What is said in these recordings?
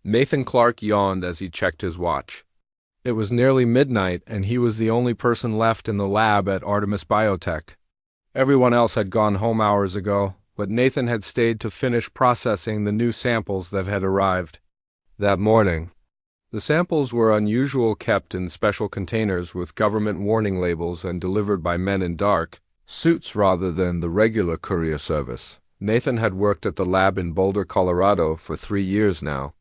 Nathan Clark yawned as he checked his watch. It was nearly midnight, and he was the only person left in the lab at Artemis Biotech. Everyone else had gone home hours ago, but Nathan had stayed to finish processing the new samples that had arrived that morning. The samples were unusual, kept in special containers with government warning labels and delivered by men in dark suits rather than the regular courier service. Nathan had worked at the lab in Boulder, Colorado for 3 years now.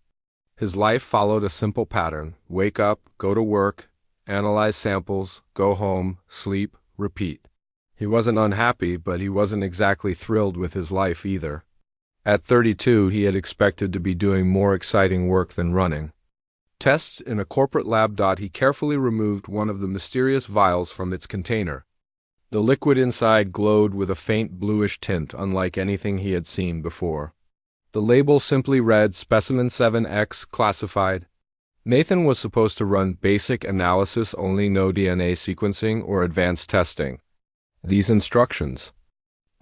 His life followed a simple pattern: wake up, go to work, analyze samples, go home, sleep, repeat. He wasn't unhappy, but he wasn't exactly thrilled with his life either. At 32, he had expected to be doing more exciting work than running tests in a corporate lab. He carefully removed one of the mysterious vials from its container. The liquid inside glowed with a faint bluish tint unlike anything he had seen before. The label simply read Specimen 7X Classified. Nathan was supposed to run basic analysis only, no DNA sequencing or advanced testing. These instructions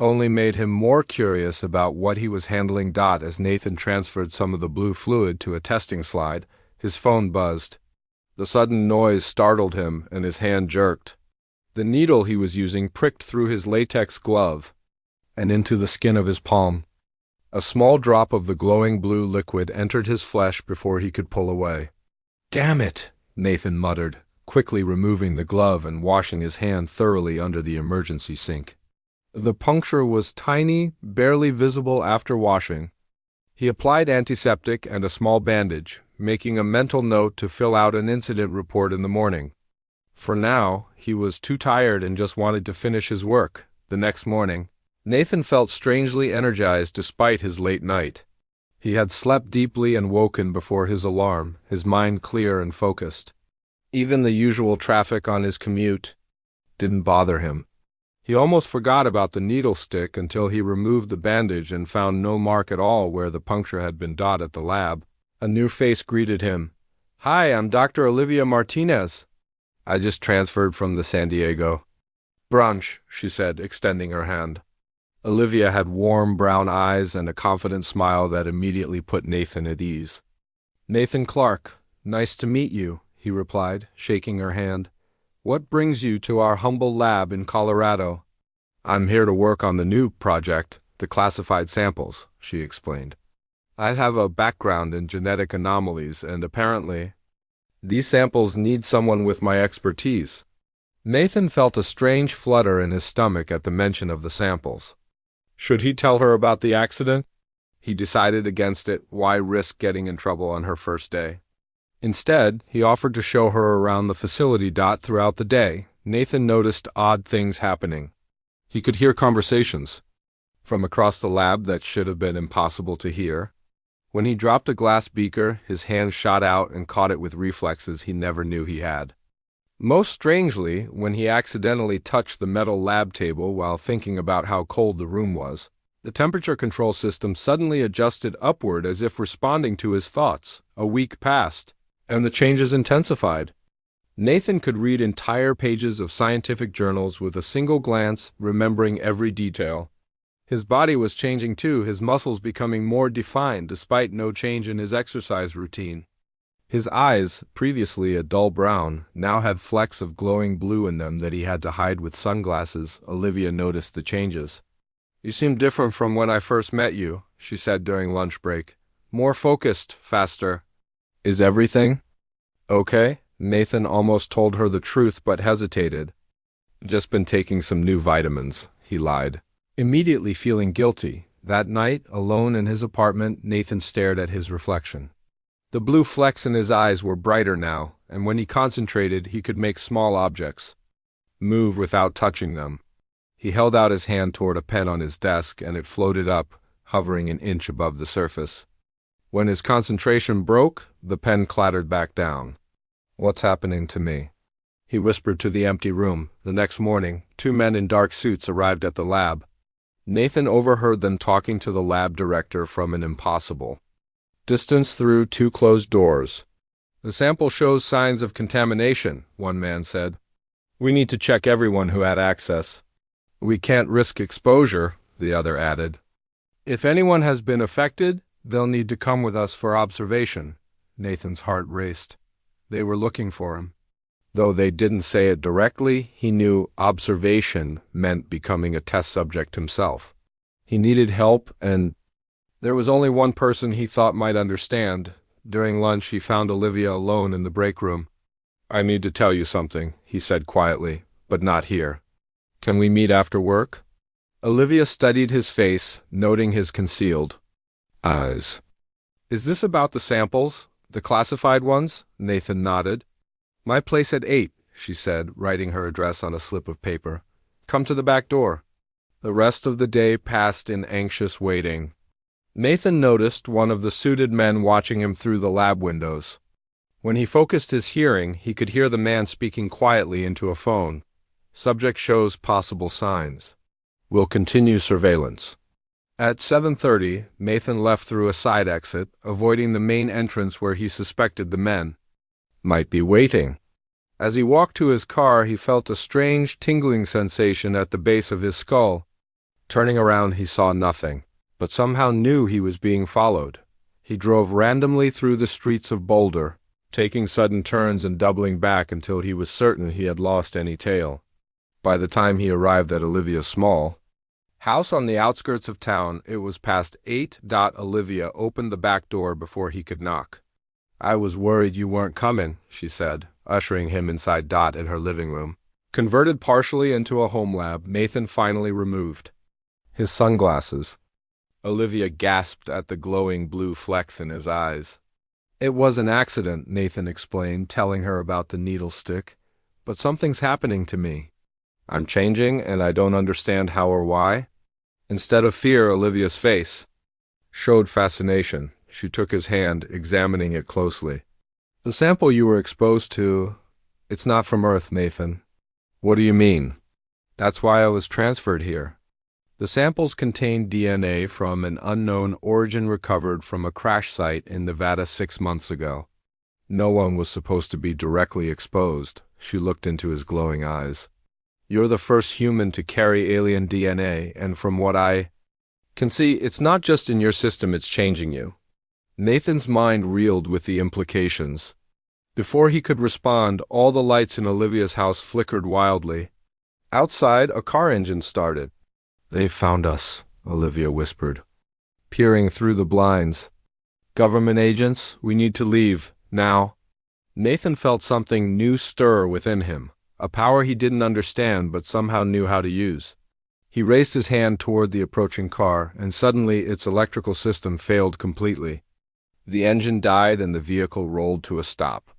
only made him more curious about what he was handling. As Nathan transferred some of the blue fluid to a testing slide, his phone buzzed. The sudden noise startled him, and his hand jerked. The needle he was using pricked through his latex glove and into the skin of his palm. A small drop of the glowing blue liquid entered his flesh before he could pull away. "Damn it," Nathan muttered, quickly removing the glove and washing his hand thoroughly under the emergency sink. The puncture was tiny, barely visible after washing. He applied antiseptic and a small bandage, making a mental note to fill out an incident report in the morning. For now, he was too tired and just wanted to finish his work. The next morning, Nathan felt strangely energized despite his late night. He had slept deeply and woken before his alarm, his mind clear and focused. Even the usual traffic on his commute didn't bother him. He almost forgot about the needle stick until he removed the bandage and found no mark at all where the puncture had been. At the lab, a new face greeted him. "Hi, I'm Dr. Olivia Martinez. I just transferred from the San Diego branch," she said, extending her hand. Olivia had warm brown eyes and a confident smile that immediately put Nathan at ease. "Nathan Clark, nice to meet you," he replied, shaking her hand. "What brings you to our humble lab in Colorado?" "I'm here to work on the new project, the classified samples," she explained. "I have a background in genetic anomalies, and apparently these samples need someone with my expertise." Nathan felt a strange flutter in his stomach at the mention of the samples. Should he tell her about the accident? He decided against it. Why risk getting in trouble on her first day? Instead, he offered to show her around the facility. Throughout the day, Nathan noticed odd things happening. He could hear conversations from across the lab that should have been impossible to hear. When he dropped a glass beaker, his hand shot out and caught it with reflexes he never knew he had. Most strangely, when he accidentally touched the metal lab table while thinking about how cold the room was, the temperature control system suddenly adjusted upward as if responding to his thoughts. A week passed, and the changes intensified. Nathan could read entire pages of scientific journals with a single glance, remembering every detail. His body was changing too, his muscles becoming more defined despite no change in his exercise routine. His eyes, previously a dull brown, now had flecks of glowing blue in them that he had to hide with sunglasses. Olivia noticed the changes. "You seem different from when I first met you," she said during lunch break. "More focused, faster. Is everything okay?" Nathan almost told her the truth but hesitated. "Just been taking some new vitamins," he lied, immediately feeling guilty. That night, alone in his apartment, Nathan stared at his reflection. The blue flecks in his eyes were brighter now, and when he concentrated, he could make small objects move without touching them. He held out his hand toward a pen on his desk, and it floated up, hovering an inch above the surface. When his concentration broke, the pen clattered back down. "What's happening to me?" he whispered to the empty room. The next morning, 2 men in dark suits arrived at the lab. Nathan overheard them talking to the lab director from an impossible distance through 2 closed doors. "The sample shows signs of contamination," one man said. "We need to check everyone who had access." "We can't risk exposure," the other added. "If anyone has been affected, they'll need to come with us for observation," Nathan's heart raced. They were looking for him. Though they didn't say it directly, he knew observation meant becoming a test subject himself. He needed help, and there was only one person he thought might understand. During lunch, he found Olivia alone in the break room. "I need to tell you something," he said quietly, "but not here. Can we meet after work?" Olivia studied his face, noting his concealed eyes. "Is this about the samples, the classified ones?" Nathan nodded. "My place at 8, she said, writing her address on a slip of paper. "Come to the back door." The rest of the day passed in anxious waiting. Nathan noticed one of the suited men watching him through the lab windows. When he focused his hearing, he could hear the man speaking quietly into a phone. "Subject shows possible signs. We'll continue surveillance." At 7:30, Nathan left through a side exit, avoiding the main entrance where he suspected the men might be waiting. As he walked to his car, he felt a strange tingling sensation at the base of his skull. Turning around, he saw nothing, but somehow knew he was being followed. He drove randomly through the streets of Boulder, taking sudden turns and doubling back until he was certain he had lost any tail. By the time he arrived at Olivia's small house on the outskirts of town, it was past 8. Olivia opened the back door before he could knock. "I was worried you weren't coming," she said, ushering him inside at her living room. Converted partially into a home lab, Nathan finally removed his sunglasses. Olivia gasped at the glowing blue flecks in his eyes. "It was an accident," Nathan explained, telling her about the needle stick. "But something's happening to me. I'm changing, and I don't understand how or why." Instead of fear, Olivia's face showed fascination. She took his hand, examining it closely. "The sample you were exposed to, it's not from Earth, Nathan." "What do you mean?" "That's why I was transferred here. The samples contained DNA from an unknown origin recovered from a crash site in Nevada 6 months ago. No one was supposed to be directly exposed." She looked into his glowing eyes. "You're the first human to carry alien DNA, and from what I can see, it's not just in your system it's changing you." Nathan's mind reeled with the implications. Before he could respond, all the lights in Olivia's house flickered wildly. Outside, a car engine started. "They found us," Olivia whispered, peering through the blinds. "Government agents, we need to leave, now." Nathan felt something new stir within him, a power he didn't understand but somehow knew how to use. He raised his hand toward the approaching car, and suddenly its electrical system failed completely. The engine died and the vehicle rolled to a stop.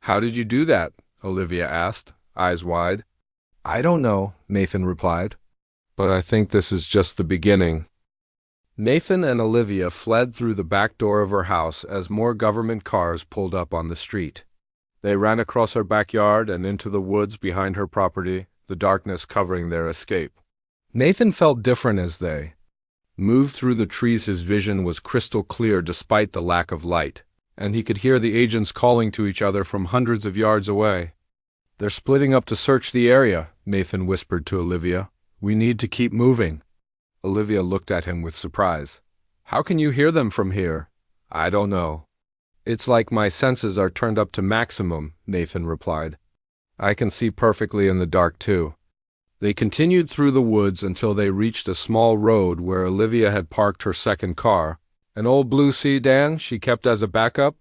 "How did you do that?" Olivia asked, eyes wide. "I don't know," Nathan replied, "but I think this is just the beginning." Nathan and Olivia fled through the back door of her house as more government cars pulled up on the street. They ran across her backyard and into the woods behind her property, the darkness covering their escape. Nathan felt different as they moved through the trees. His vision was crystal clear despite the lack of light, and he could hear the agents calling to each other from hundreds of yards away. "They're splitting up to search the area," Nathan whispered to Olivia. "We need to keep moving." Olivia looked at him with surprise. "How can you hear them from here?" "I don't know. It's like my senses are turned up to maximum," Nathan replied. "I can see perfectly in the dark, too." They continued through the woods until they reached a small road where Olivia had parked her second car, an old blue sedan she kept as a backup.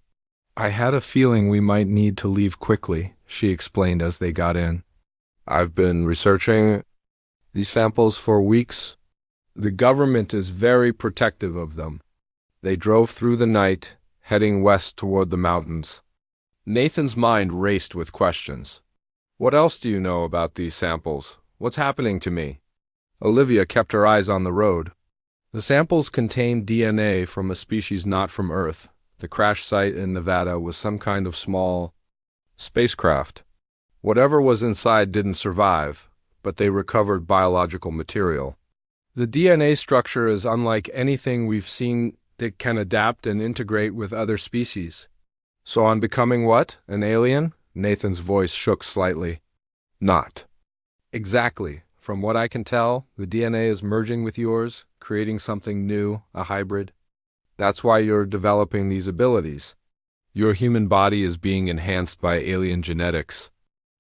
"I had a feeling we might need to leave quickly," she explained as they got in. "I've been researching these samples for weeks. The government is very protective of them." They drove through the night, heading west toward the mountains. Nathan's mind raced with questions. "What else do you know about these samples? What's happening to me?" Olivia kept her eyes on the road. "The samples contained DNA from a species not from Earth. The crash site in Nevada was some kind of small spacecraft. Whatever was inside didn't survive, but they recovered biological material. The DNA structure is unlike anything we've seen that can adapt and integrate with other species." "So on becoming what? An alien?" Nathan's voice shook slightly. "Not exactly. From what I can tell, the DNA is merging with yours, creating something new, a hybrid. That's why you're developing these abilities." Your human body is being enhanced by alien genetics.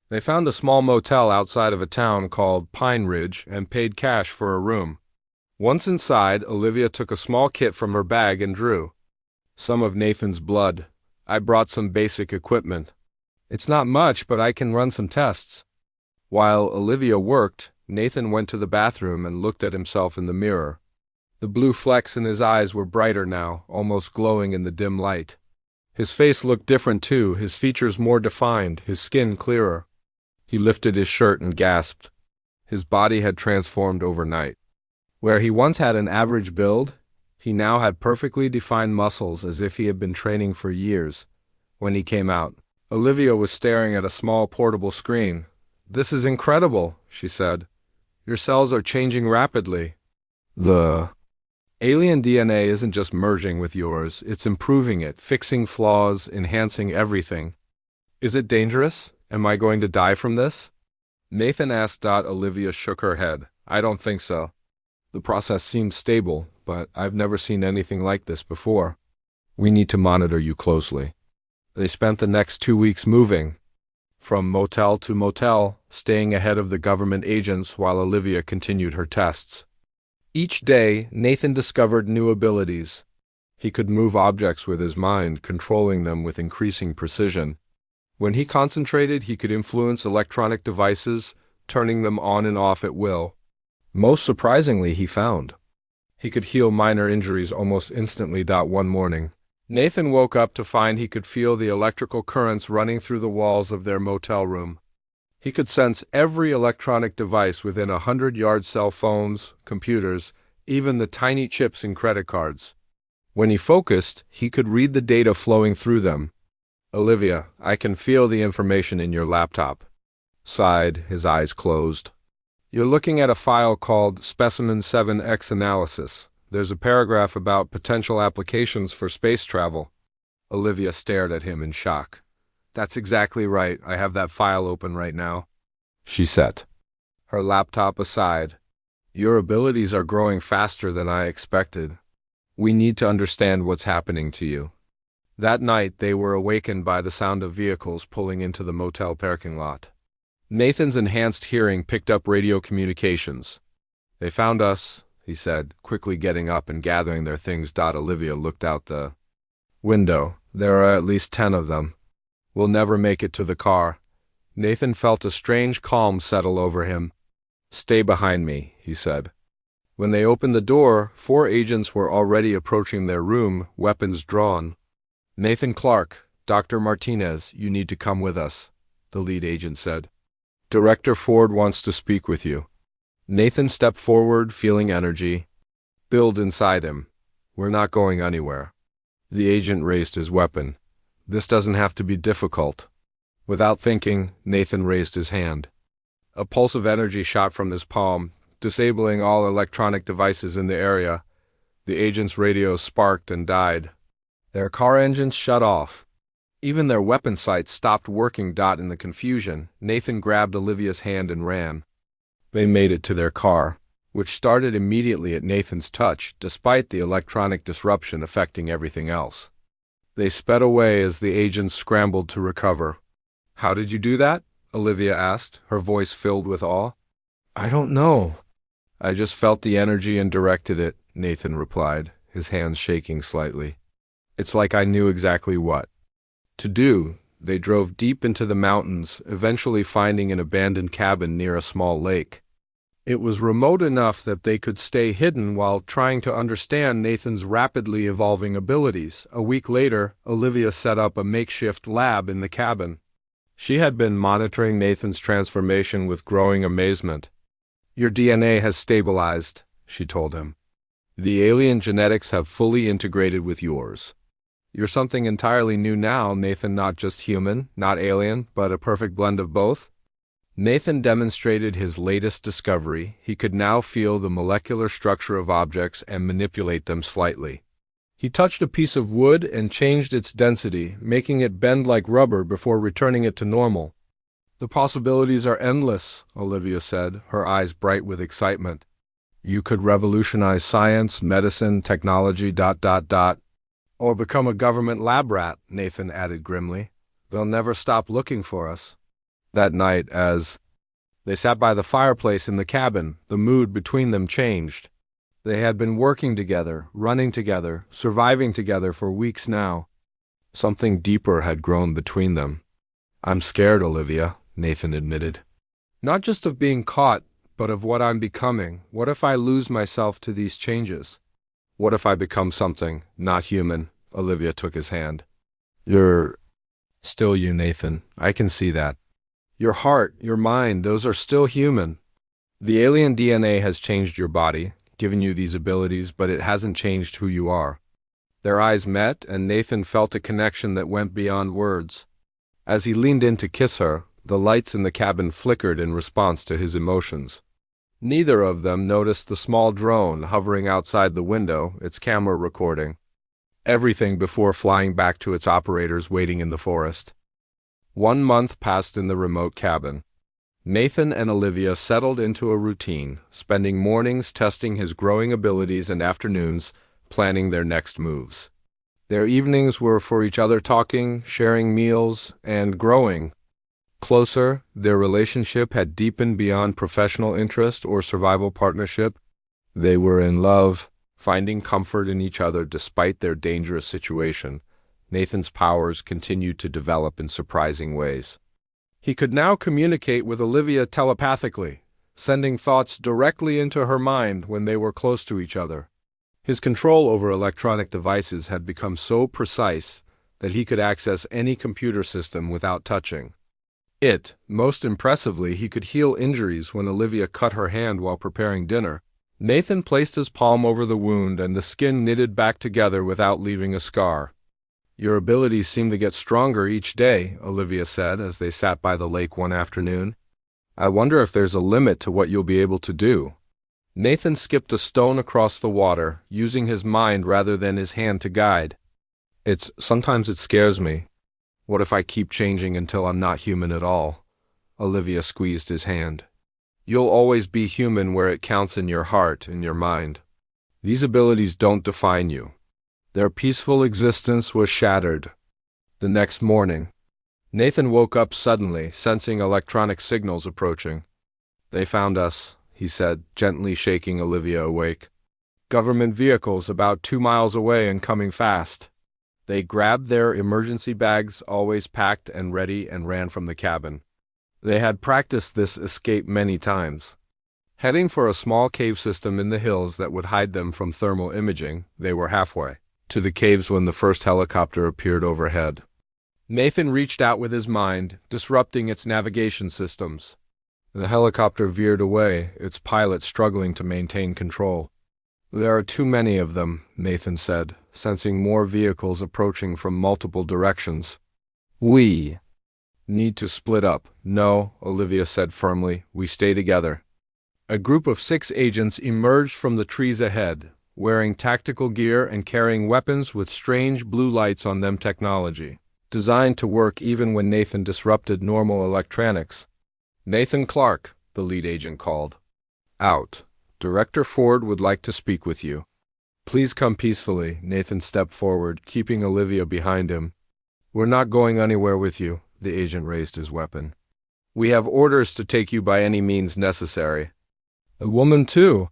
They found a small motel outside of a town called Pine Ridge and paid cash for a room. Once inside, Olivia took a small kit from her bag and drew. Some of Nathan's blood. I brought some basic equipment. It's not much, but I can run some tests. While Olivia worked, Nathan went to the bathroom and looked at himself in the mirror. The blue flecks in his eyes were brighter now, almost glowing in the dim light. His face looked different too, his features more defined, his skin clearer. He lifted his shirt and gasped. His body had transformed overnight. Where he once had an average build, he now had perfectly defined muscles as if he had been training for years. When he came out, Olivia was staring at a small portable screen. "This is incredible," she said. "Your cells are changing rapidly. The alien DNA isn't just merging with yours, it's improving it, fixing flaws, enhancing everything. Is it dangerous? Am I going to die from this?" Nathan asked. Olivia shook her head. "I don't think so. The process seems stable, but I've never seen anything like this before. We need to monitor you closely." They spent the next 2 weeks moving from motel to motel, staying ahead of the government agents while Olivia continued her tests. Each day, Nathan discovered new abilities. He could move objects with his mind, controlling them with increasing precision. When he concentrated, he could influence electronic devices, turning them on and off at will. Most surprisingly, he found he could heal minor injuries almost instantly. One morning, Nathan woke up to find he could feel the electrical currents running through the walls of their motel room. He could sense every electronic device within 100 yards: cell phones, computers, even the tiny chips in credit cards. When he focused, he could read the data flowing through them. "Olivia, I can feel the information in your laptop." Sighed, his eyes closed. "You're looking at a file called Specimen 7X Analysis. There's a paragraph about potential applications for space travel." Olivia stared at him in shock. "That's exactly right. I have that file open right now," she said, her laptop aside. "Your abilities are growing faster than I expected. We need to understand what's happening to you." That night, they were awakened by the sound of vehicles pulling into the motel parking lot. Nathan's enhanced hearing picked up radio communications. "They found us," he said, quickly getting up and gathering their things. Olivia looked out the window. "There are at least 10 of them. We'll never make it to the car." Nathan felt a strange calm settle over him. "Stay behind me," he said. When they opened the door, 4 agents were already approaching their room, weapons drawn. "Nathan Clark, Dr. Martinez, you need to come with us," the lead agent said. "Director Ford wants to speak with you." Nathan stepped forward, feeling energy build inside him. "We're not going anywhere." The agent raised his weapon. "This doesn't have to be difficult." Without thinking, Nathan raised his hand. A pulse of energy shot from his palm, disabling all electronic devices in the area. The agent's radios sparked and died. Their car engines shut off. Even their weapon sights stopped working. In the confusion, Nathan grabbed Olivia's hand and ran. They made it to their car, which started immediately at Nathan's touch, despite the electronic disruption affecting everything else. They sped away as the agents scrambled to recover. "How did you do that?" Olivia asked, her voice filled with awe. "I don't know. I just felt the energy and directed it," Nathan replied, his hands shaking slightly. "It's like I knew exactly what to do." They drove deep into the mountains, eventually finding an abandoned cabin near a small lake. It was remote enough that they could stay hidden while trying to understand Nathan's rapidly evolving abilities. A week later, Olivia set up a makeshift lab in the cabin. She had been monitoring Nathan's transformation with growing amazement. "Your DNA has stabilized," she told him. "The alien genetics have fully integrated with yours. You're something entirely new now, Nathan, not just human, not alien, but a perfect blend of both." Nathan demonstrated his latest discovery. He could now feel the molecular structure of objects and manipulate them slightly. He touched a piece of wood and changed its density, making it bend like rubber before returning it to normal. "The possibilities are endless," Olivia said, her eyes bright with excitement. "You could revolutionize science, medicine, technology, Or become a government lab rat, Nathan added grimly. They'll never stop looking for us. That night, as they sat by the fireplace in the cabin, the mood between them changed. They had been working together, running together, surviving together for weeks now. Something deeper had grown between them. I'm scared, Olivia, Nathan admitted. Not just of being caught, but of what I'm becoming. What if I lose myself to these changes? What if I become something not human? Olivia took his hand. You're still you, Nathan. I can see that. Your heart, your mind, those are still human. The alien DNA has changed your body, given you these abilities, but it hasn't changed who you are. Their eyes met, and Nathan felt a connection that went beyond words. As he leaned in to kiss her, the lights in the cabin flickered in response to his emotions. Neither of them noticed the small drone hovering outside the window, its camera recording everything before flying back to its operators waiting in the forest. 1 month passed in the remote cabin. Nathan and Olivia settled into a routine, spending mornings testing his growing abilities and afternoons planning their next moves. Their evenings were for each other, talking, sharing meals, and growing closer. Their relationship had deepened beyond professional interest or survival partnership. They were in love, finding comfort in each other despite their dangerous situation. Nathan's powers continued to develop in surprising ways. He could now communicate with Olivia telepathically, sending thoughts directly into her mind when they were close to each other. His control over electronic devices had become so precise that he could access any computer system without touching it. Most impressively, he could heal injuries when Olivia cut her hand while preparing dinner. Nathan placed his palm over the wound and the skin knitted back together without leaving a scar. Your abilities seem to get stronger each day, Olivia said as they sat by the lake one afternoon. I wonder if there's a limit to what you'll be able to do. Nathan skipped a stone across the water, using his mind rather than his hand to guide. Sometimes it scares me. What if I keep changing until I'm not human at all? Olivia squeezed his hand. You'll always be human where it counts in your heart and your mind. These abilities don't define you. Their peaceful existence was shattered. The next morning, Nathan woke up suddenly, sensing electronic signals approaching. They found us, he said, gently shaking Olivia awake. Government vehicles about 2 miles away and coming fast. They grabbed their emergency bags, always packed and ready, and ran from the cabin. They had practiced this escape many times. Heading for a small cave system in the hills that would hide them from thermal imaging, they were halfway to the caves when the first helicopter appeared overhead. Nathan reached out with his mind, disrupting its navigation systems. The helicopter veered away, its pilot struggling to maintain control. There are too many of them, Nathan said, sensing more vehicles approaching from multiple directions. We need to split up. No, Olivia said firmly, we stay together. A group of 6 agents emerged from the trees ahead, wearing tactical gear and carrying weapons with strange blue lights on them technology, designed to work even when Nathan disrupted normal electronics. Nathan Clark, the lead agent called. Out. Director Ford would like to speak with you. Please come peacefully, Nathan stepped forward, keeping Olivia behind him. We're not going anywhere with you, the agent raised his weapon. We have orders to take you by any means necessary. A woman too.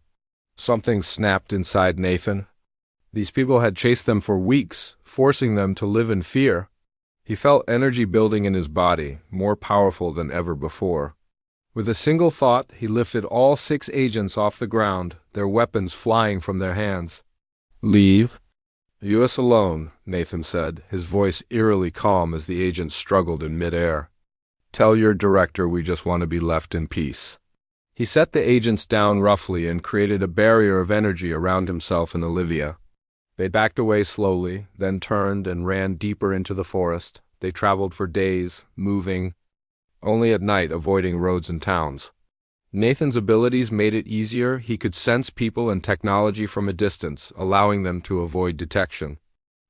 Something snapped inside Nathan. These people had chased them for weeks, forcing them to live in fear. He felt energy building in his body, more powerful than ever before. With a single thought, he lifted all 6 agents off the ground, their weapons flying from their hands. Leave? U.S. alone, Nathan said, his voice eerily calm as the agents struggled in midair. Tell your director we just want to be left in peace. He set the agents down roughly and created a barrier of energy around himself and Olivia. They backed away slowly, then turned and ran deeper into the forest. They traveled for days, moving only at night, avoiding roads and towns. Nathan's abilities made it easier. He could sense people and technology from a distance, allowing them to avoid detection.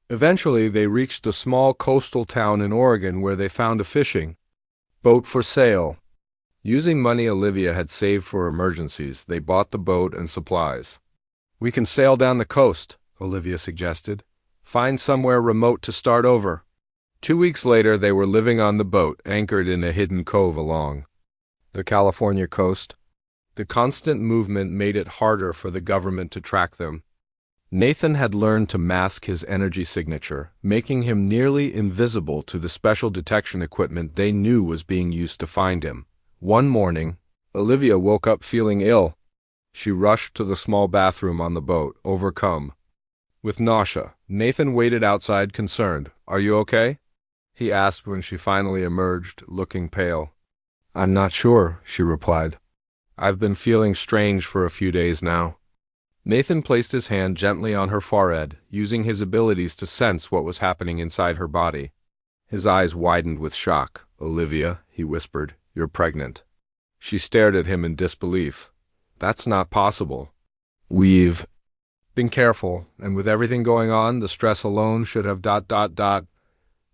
Eventually, they reached a small coastal town in Oregon where they found a fishing boat for sale. Using money Olivia had saved for emergencies, they bought the boat and supplies. We can sail down the coast, Olivia suggested. Find somewhere remote to start over. 2 weeks later, they were living on the boat, anchored in a hidden cove along the California coast. The constant movement made it harder for the government to track them. Nathan had learned to mask his energy signature, making him nearly invisible to the special detection equipment they knew was being used to find him. One morning, Olivia woke up feeling ill. She rushed to the small bathroom on the boat, overcome with nausea. Nathan waited outside, concerned. "Are you okay?" he asked when she finally emerged, looking pale. "I'm not sure," she replied. "I've been feeling strange for a few days now." Nathan placed his hand gently on her forehead, using his abilities to sense what was happening inside her body. His eyes widened with shock. "Olivia," he whispered, "you're pregnant." She stared at him in disbelief. "That's not possible. We've been careful, and with everything going on, the stress alone should have ...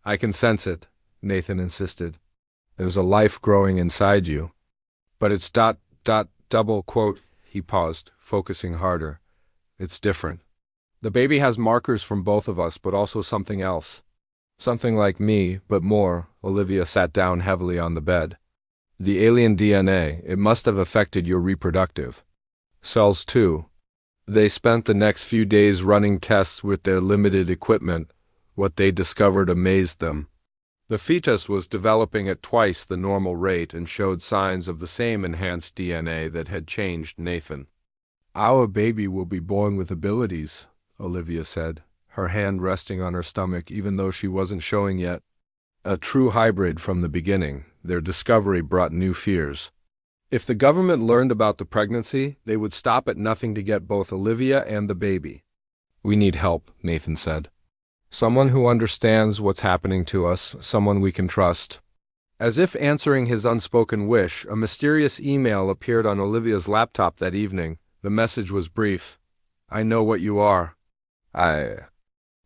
"I can sense it," Nathan insisted. "There's a life growing inside you. But it's ... double quote," he paused, focusing harder. "It's different. The baby has markers from both of us, but also something else. Something like me, but more." Olivia sat down heavily on the bed. "The alien DNA, it must have affected your reproductive cells too." They spent the next few days running tests with their limited equipment. What they discovered amazed them. The fetus was developing at twice the normal rate and showed signs of the same enhanced DNA that had changed Nathan. "Our baby will be born with abilities," Olivia said, her hand resting on her stomach even though she wasn't showing yet. A true hybrid from the beginning. Their discovery brought new fears. If the government learned about the pregnancy, they would stop at nothing to get both Olivia and the baby. "We need help," Nathan said. "Someone who understands what's happening to us, someone we can trust." As if answering his unspoken wish, a mysterious email appeared on Olivia's laptop that evening. The message was brief. "I know what you are. I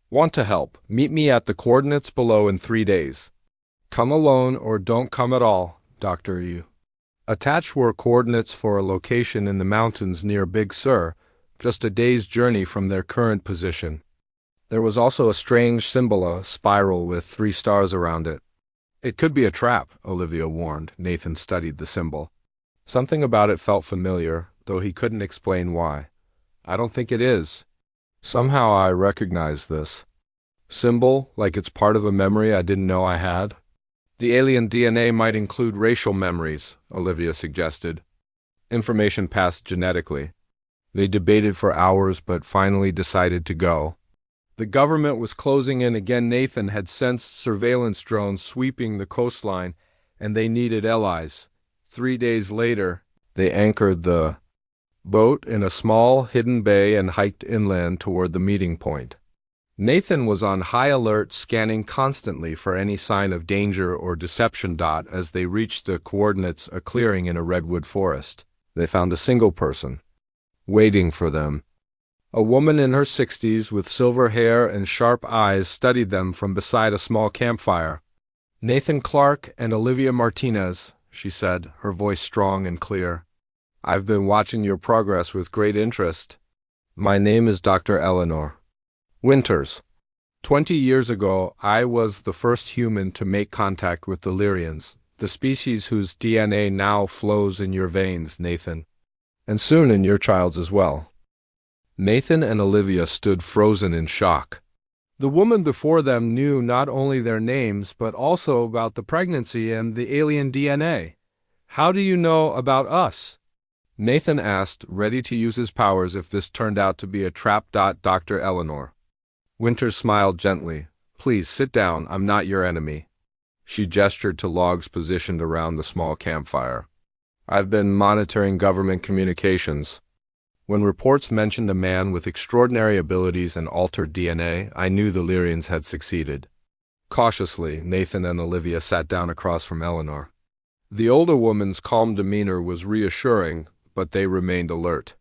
want to help. Meet me at the coordinates below in 3 days. Come alone or don't come at all, Dr. U." Attached were coordinates for a location in the mountains near Big Sur, just a day's journey from their current position. There was also a strange symbol, a spiral with 3 stars around it. "It could be a trap," Olivia warned. Nathan studied the symbol. Something about it felt familiar, though he couldn't explain why. "I don't think it is. Somehow I recognize this symbol, like it's part of a memory I didn't know I had." "The alien DNA might include racial memories," Olivia suggested. "Information passed genetically." They debated for hours but finally decided to go. The government was closing in again. Nathan had sensed surveillance drones sweeping the coastline, and they needed allies. 3 days later, they anchored the boat in a small, hidden bay and hiked inland toward the meeting point. Nathan was on high alert, scanning constantly for any sign of danger or deception. As they reached the coordinates, a clearing in a redwood forest, they found a single person waiting for them. A woman in her 60s with silver hair and sharp eyes studied them from beside a small campfire. "Nathan Clark and Olivia Martinez," she said, her voice strong and clear. "I've been watching your progress with great interest. My name is Dr. Eleanor Winters. 20 years ago, I was the first human to make contact with the Lyrians, the species whose DNA now flows in your veins, Nathan, and soon in your child's as well." Nathan and Olivia stood frozen in shock. The woman before them knew not only their names, but also about the pregnancy and the alien DNA. "How do you know about us?" Nathan asked, ready to use his powers if this turned out to be a trap. "Dr. Eleanor." Winters smiled gently. "Please sit down, I'm not your enemy." She gestured to logs positioned around the small campfire. "I've been monitoring government communications. When reports mentioned a man with extraordinary abilities and altered DNA, I knew the Lyrians had succeeded." Cautiously, Nathan and Olivia sat down across from Eleanor. The older woman's calm demeanor was reassuring, but they remained alert.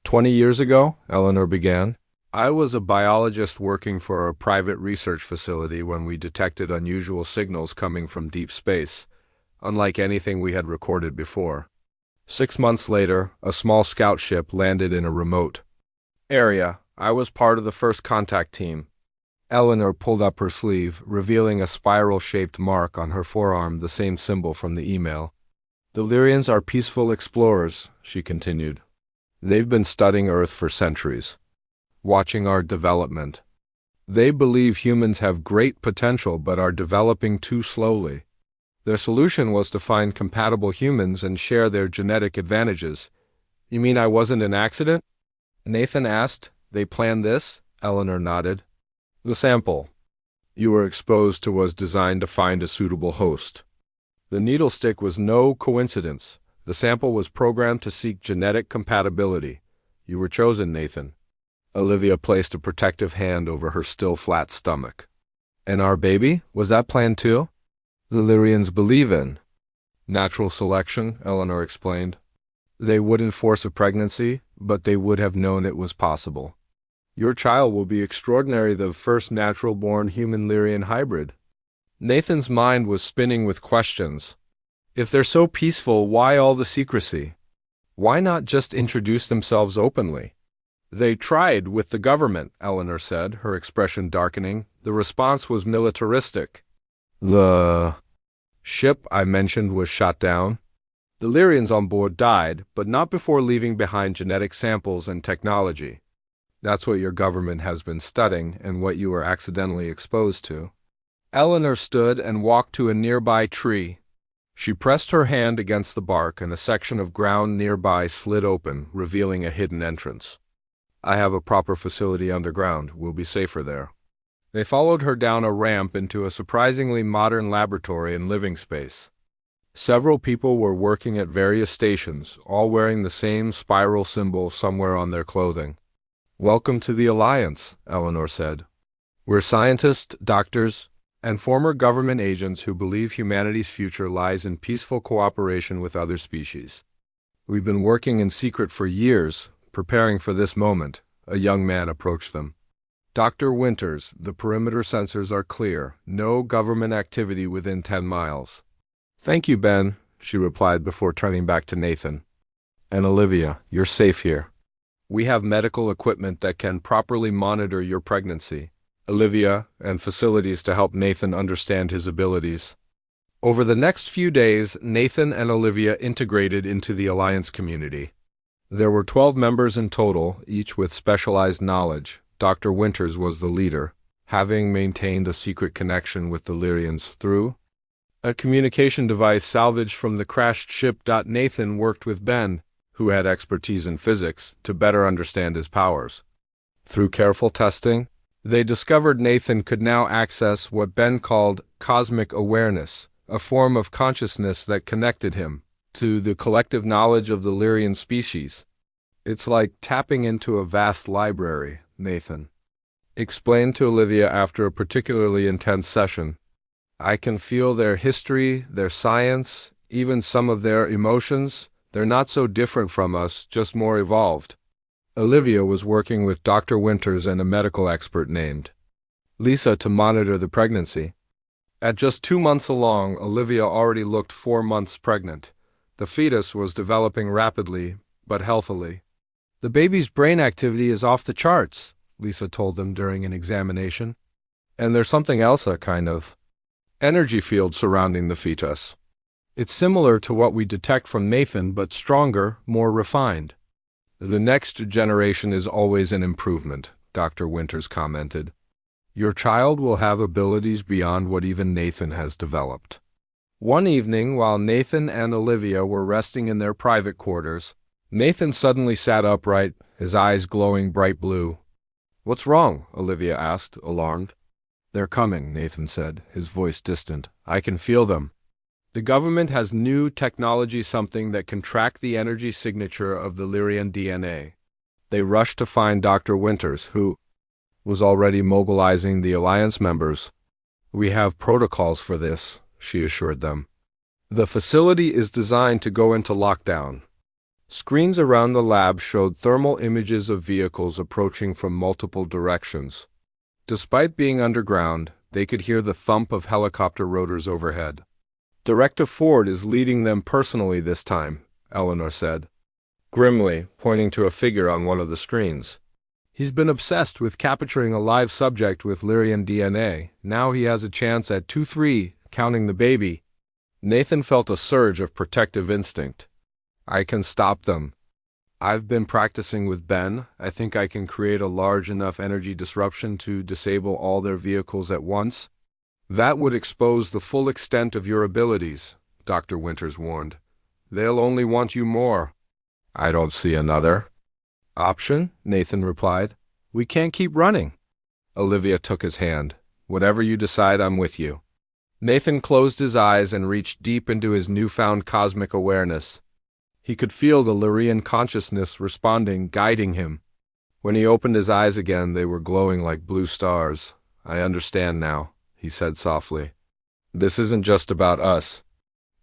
20 years ago, Eleanor began, I was a biologist working for a private research facility when we detected unusual signals coming from deep space, unlike anything we had recorded before. 6 months later, a small scout ship landed in a remote area. I was part of the first contact team. Eleanor pulled up her sleeve, revealing a spiral-shaped mark on her forearm, the same symbol from the email. The Lyrians are peaceful explorers, she continued. They've been studying Earth for centuries, watching our development. They believe humans have great potential but are developing too slowly. Their solution was to find compatible humans and share their genetic advantages. You mean I wasn't an accident? Nathan asked. They planned this? Eleanor nodded. The sample you were exposed to was designed to find a suitable host. The needle stick was no coincidence. The sample was programmed to seek genetic compatibility. You were chosen, Nathan. Olivia placed a protective hand over her still flat stomach. And our baby? Was that planned too? The Lyrians believe in natural selection, Eleanor explained. They wouldn't force a pregnancy, but they would have known it was possible. Your child will be extraordinary, the first natural-born human-Lyrian hybrid. Nathan's mind was spinning with questions. If they're so peaceful, why all the secrecy? Why not just introduce themselves openly? They tried with the government, Eleanor said, her expression darkening. The response was militaristic. The ship I mentioned was shot down. The Lyrians on board died, but not before leaving behind genetic samples and technology. That's what your government has been studying and what you were accidentally exposed to. Eleanor stood and walked to a nearby tree. She pressed her hand against the bark and a section of ground nearby slid open, revealing a hidden entrance. I have a proper facility underground. We'll be safer there. They followed her down a ramp into a surprisingly modern laboratory and living space. Several people were working at various stations, all wearing the same spiral symbol somewhere on their clothing. Welcome to the Alliance, Eleanor said. We're scientists, doctors, and former government agents who believe humanity's future lies in peaceful cooperation with other species. We've been working in secret for years, preparing for this moment. A young man approached them. Dr. Winters, the perimeter sensors are clear. No government activity within 10 miles. Thank you, Ben, she replied before turning back to Nathan. And Olivia, you're safe here. We have medical equipment that can properly monitor your pregnancy. Olivia, and facilities to help Nathan understand his abilities. Over the next few days, Nathan and Olivia integrated into the Alliance community. There were 12 members in total, each with specialized knowledge. Dr. Winters was the leader, having maintained a secret connection with the Lyrians through a communication device salvaged from the crashed ship. Nathan worked with Ben, who had expertise in physics, to better understand his powers. Through careful testing, they discovered Nathan could now access what Ben called cosmic awareness, a form of consciousness that connected him to the collective knowledge of the Lyrian species. It's like tapping into a vast library, Nathan explained to Olivia after a particularly intense session. I can feel their history, their science, even some of their emotions. They're not so different from us, just more evolved. Olivia was working with Dr. Winters and a medical expert named Lisa to monitor the pregnancy. At just 2 months along, Olivia already looked 4 months pregnant. The fetus was developing rapidly, but healthily. The baby's brain activity is off the charts, Lisa told them during an examination. And there's something else, a kind of energy field surrounding the fetus. It's similar to what we detect from Nathan, but stronger, more refined. The next generation is always an improvement, Dr. Winters commented. Your child will have abilities beyond what even Nathan has developed. One evening, while Nathan and Olivia were resting in their private quarters, Nathan suddenly sat upright, his eyes glowing bright blue. What's wrong? Olivia asked, alarmed. They're coming, Nathan said, his voice distant. I can feel them. The government has new technology, something that can track the energy signature of the Lyrian DNA. They rushed to find Dr. Winters, who was already mobilizing the Alliance members. We have protocols for this, she assured them. The facility is designed to go into lockdown. Screens around the lab showed thermal images of vehicles approaching from multiple directions. Despite being underground, they could hear the thump of helicopter rotors overhead. Director Ford is leading them personally this time, Eleanor said, grimly, pointing to a figure on one of the screens. He's been obsessed with capturing a live subject with Lyrian DNA. Now he has a chance at 2-3, counting the baby. Nathan felt a surge of protective instinct. I can stop them. I've been practicing with Ben. I think I can create a large enough energy disruption to disable all their vehicles at once. That would expose the full extent of your abilities, Dr. Winters warned. They'll only want you more. I don't see another option, Nathan replied. We can't keep running. Olivia took his hand. Whatever you decide, I'm with you. Nathan closed his eyes and reached deep into his newfound cosmic awareness. He could feel the Lyrian consciousness responding, guiding him. When he opened his eyes again, they were glowing like blue stars. I understand now, he said softly. This isn't just about us.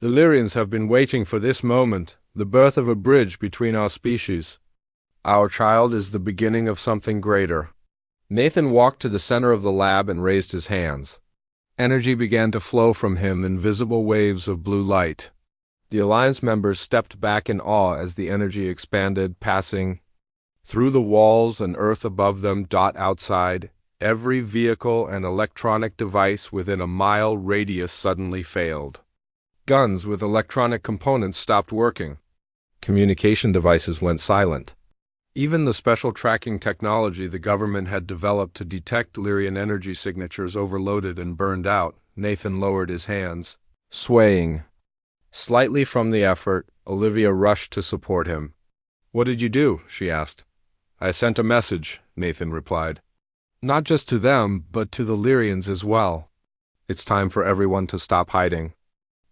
The Lyrians have been waiting for this moment, the birth of a bridge between our species. Our child is the beginning of something greater. Nathan walked to the center of the lab and raised his hands. Energy began to flow from him in visible waves of blue light. The Alliance members stepped back in awe as the energy expanded, passing through the walls and earth above them. Outside, every vehicle and electronic device within a mile radius suddenly failed. Guns with electronic components stopped working. Communication devices went silent. Even the special tracking technology the government had developed to detect Lyrian energy signatures overloaded and burned out. Nathan lowered his hands, swaying slightly from the effort. Olivia rushed to support him. What did you do? She asked. I sent a message, Nathan replied. Not just to them, but to the Lyrians as well. It's time for everyone to stop hiding.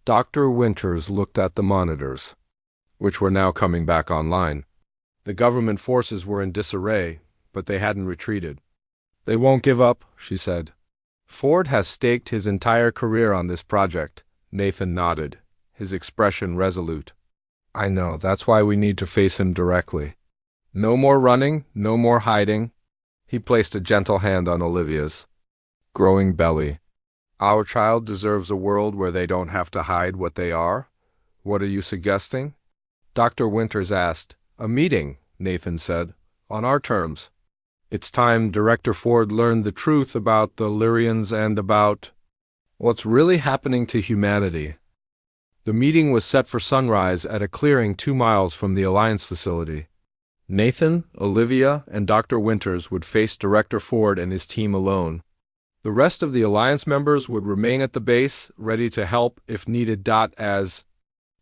Dr. Winters looked at the monitors, which were now coming back online. The government forces were in disarray, but they hadn't retreated. They won't give up, she said. Ford has staked his entire career on this project. Nathan nodded, his expression resolute. I know, that's why we need to face him directly. No more running, no more hiding. He placed a gentle hand on Olivia's growing belly. Our child deserves a world where they don't have to hide what they are. What are you suggesting? Dr. Winters asked. A meeting, Nathan said, on our terms. It's time Director Ford learned the truth about the Lyrians and about what's really happening to humanity. The meeting was set for sunrise at a clearing 2 miles from the Alliance facility. Nathan, Olivia, and Dr. Winters would face Director Ford and his team alone. The rest of the Alliance members would remain at the base, ready to help if needed. As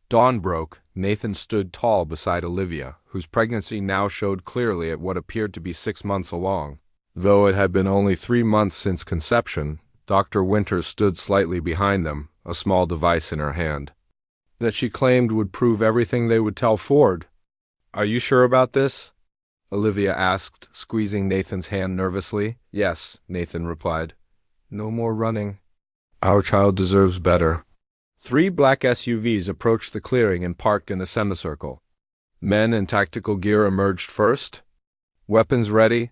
dawn broke, Nathan stood tall beside Olivia, whose pregnancy now showed clearly at what appeared to be 6 months along. Though it had been only 3 months since conception, Dr. Winters stood slightly behind them, a small device in her hand that she claimed would prove everything they would tell Ford. Are you sure about this? Olivia asked, squeezing Nathan's hand nervously. Yes, Nathan replied. No more running. Our child deserves better. 3 black SUVs approached the clearing and parked in a semicircle. Men in tactical gear emerged first, weapons ready.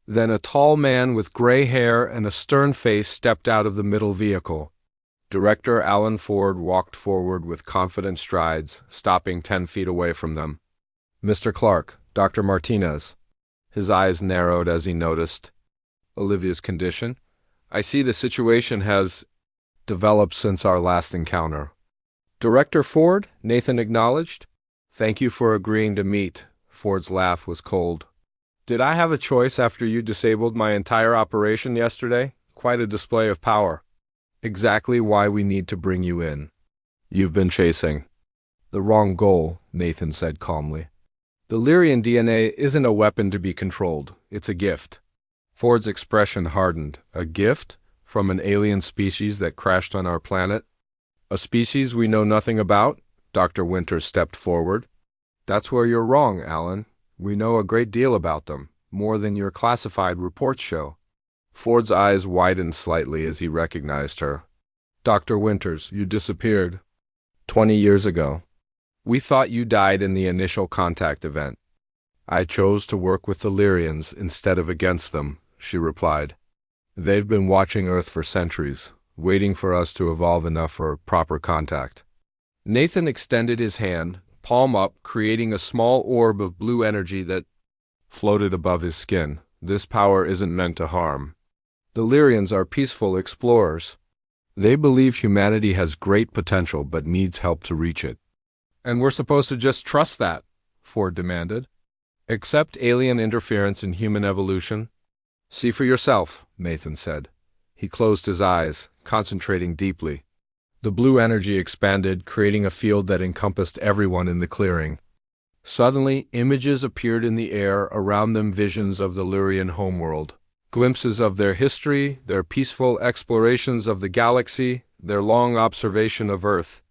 Then a tall man with gray hair and a stern face stepped out of the middle vehicle. Director Alan Ford walked forward with confident strides, stopping 10 feet away from them. Mr. Clark, Dr. Martinez. His eyes narrowed as he noticed Olivia's condition. I see the situation has developed since our last encounter. Director Ford, Nathan acknowledged. Thank you for agreeing to meet. Ford's laugh was cold. Did I have a choice after you disabled my entire operation yesterday? Quite a display of power. Exactly why we need to bring you in. You've been chasing the wrong goal, Nathan said calmly. The Lyrian DNA isn't a weapon to be controlled. It's a gift. Ford's expression hardened. A gift? From an alien species that crashed on our planet? A species we know nothing about? Dr. Winters stepped forward. That's where you're wrong, Alan. We know a great deal about them, more than your classified reports show. Ford's eyes widened slightly as he recognized her. Dr. Winters, you disappeared 20 years ago. We thought you died in the initial contact event. I chose to work with the Lyrians instead of against them, she replied. They've been watching Earth for centuries, waiting for us to evolve enough for proper contact. Nathan extended his hand, palm up, creating a small orb of blue energy that floated above his skin. This power isn't meant to harm. The Lyrians are peaceful explorers. They believe humanity has great potential but needs help to reach it. And we're supposed to just trust that, Ford demanded. Accept alien interference in human evolution? See for yourself, Nathan said. He closed his eyes, concentrating deeply. The blue energy expanded, creating a field that encompassed everyone in the clearing. Suddenly, images appeared in the air, around them visions of the Lyrian homeworld. Glimpses of their history, their peaceful explorations of the galaxy, their long observation of Earth.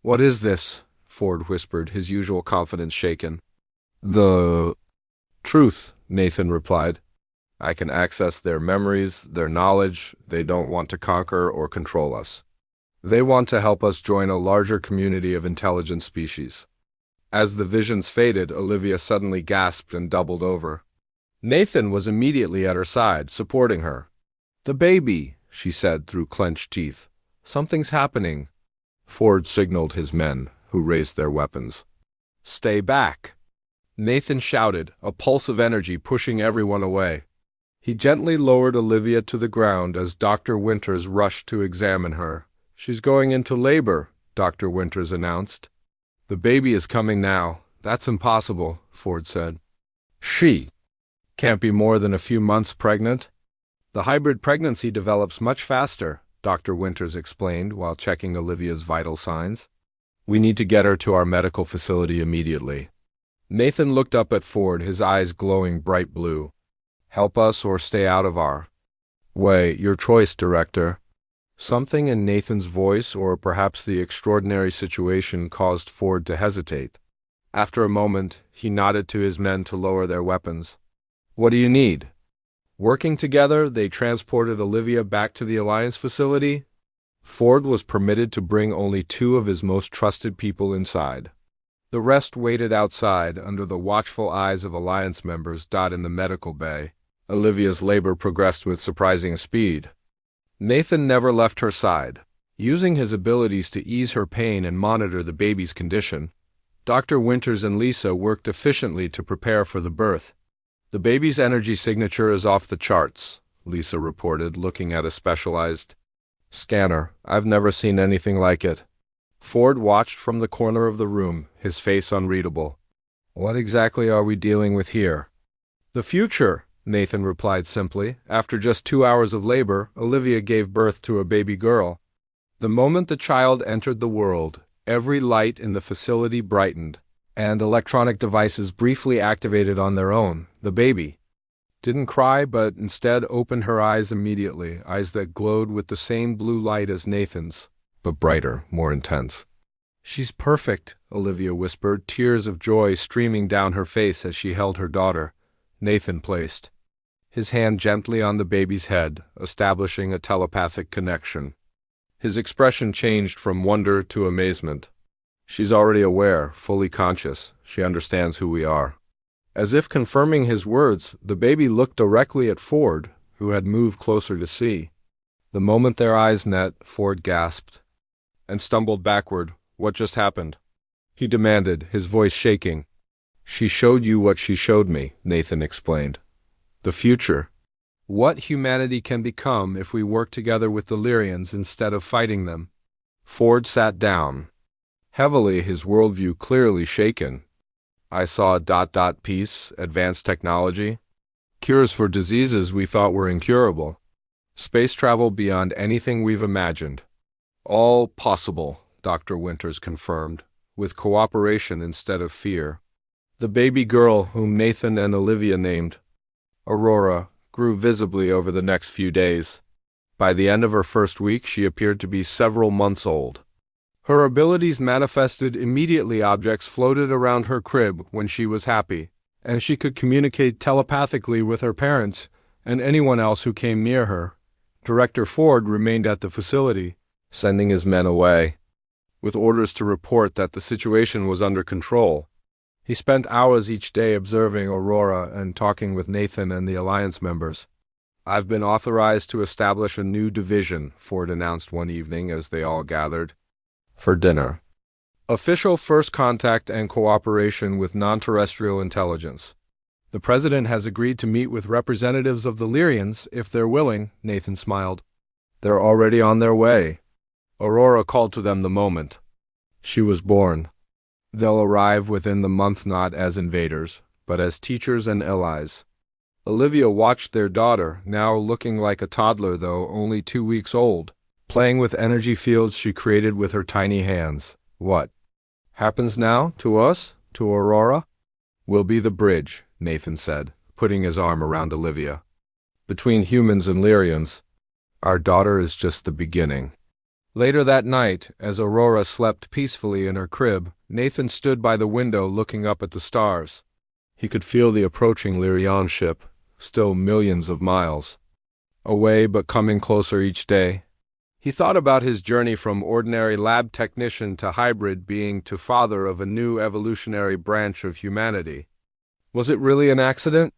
"What is this?" Ford whispered, his usual confidence shaken. "The truth," Nathan replied. "I can access their memories, their knowledge. They don't want to conquer or control us. They want to help us join a larger community of intelligent species." As the visions faded, Olivia suddenly gasped and doubled over. Nathan was immediately at her side, supporting her. "The baby," she said through clenched teeth. "Something's happening." Ford signaled his men, who raised their weapons. "Stay back!" Nathan shouted, a pulse of energy pushing everyone away. He gently lowered Olivia to the ground as Dr. Winters rushed to examine her. "She's going into labor," Dr. Winters announced. "The baby is coming now. That's impossible," Ford said. "She can't be more than a few months pregnant." "The hybrid pregnancy develops much faster," Dr. Winters explained while checking Olivia's vital signs. "We need to get her to our medical facility immediately." Nathan looked up at Ford, his eyes glowing bright blue. "Help us or stay out of our way. Your choice, Director." Something in Nathan's voice, or perhaps the extraordinary situation, caused Ford to hesitate. After a moment, he nodded to his men to lower their weapons. "What do you need?" Working together, they transported Olivia back to the Alliance facility. Ford was permitted to bring only 2 of his most trusted people inside. The rest waited outside under the watchful eyes of Alliance members in the medical bay. Olivia's labor progressed with surprising speed. Nathan never left her side. Using his abilities to ease her pain and monitor the baby's condition, Dr. Winters and Lisa worked efficiently to prepare for the birth. "The baby's energy signature is off the charts," Lisa reported, looking at a specialized scanner. "I've never seen anything like it." Ford watched from the corner of the room, his face unreadable. "What exactly are we dealing with here?" "The future," Nathan replied simply. "After just 2 hours of labor, Olivia gave birth to a baby girl. The moment the child entered the world, every light in the facility brightened, and electronic devices briefly activated on their own. The baby didn't cry, but instead opened her eyes immediately, eyes that glowed with the same blue light as Nathan's, but brighter, more intense. "She's perfect," Olivia whispered, tears of joy streaming down her face as she held her daughter. Nathan placed his hand gently on the baby's head, establishing a telepathic connection. His expression changed from wonder to amazement. "She's already aware, fully conscious. She understands who we are." As if confirming his words, the baby looked directly at Ford, who had moved closer to see. The moment their eyes met, Ford gasped and stumbled backward. "What just happened?" he demanded, his voice shaking. "She showed you what she showed me," Nathan explained. "The future. What humanity can become if we work together with the Lyrians instead of fighting them." Ford sat down heavily, his worldview clearly shaken. "I saw peace, advanced technology, cures for diseases we thought were incurable, space travel beyond anything we've imagined. All possible," Dr. Winters confirmed, "with cooperation instead of fear." The baby girl, whom Nathan and Olivia named Aurora, grew visibly over the next few days. By the end of her first week, she appeared to be several months old. Her abilities manifested immediately. Objects floated around her crib when she was happy, and she could communicate telepathically with her parents and anyone else who came near her. Director Ford remained at the facility, sending his men away, with orders to report that the situation was under control. He spent hours each day observing Aurora and talking with Nathan and the Alliance members. "I've been authorized to establish a new division," Ford announced one evening as they all gathered for dinner. "Official first contact and cooperation with non-terrestrial intelligence. The president has agreed to meet with representatives of the Lyrians if they're willing, Nathan smiled. They're already on their way. Aurora called to them the moment she was born. They'll arrive within the month not as invaders, but as teachers and allies. Olivia watched their daughter, now looking like a toddler though only 2 weeks old, playing with energy fields she created with her tiny hands. What happens now to us, to Aurora? We'll be the bridge, Nathan said, putting his arm around Olivia. Between humans and Lyrians, our daughter is just the beginning. Later that night, as Aurora slept peacefully in her crib, Nathan stood by the window looking up at the stars. He could feel the approaching Lyrian ship, still millions of miles away but coming closer each day. He thought about his journey from ordinary lab technician to hybrid being to father of a new evolutionary branch of humanity. Was it really an accident?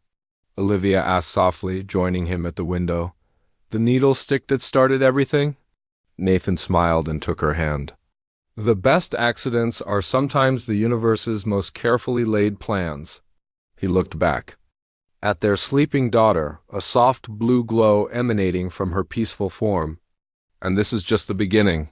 Olivia asked softly, joining him at the window. The needle stick that started everything? Nathan smiled and took her hand. The best accidents are sometimes the universe's most carefully laid plans. He looked back at their sleeping daughter, a soft blue glow emanating from her peaceful form. And this is just the beginning.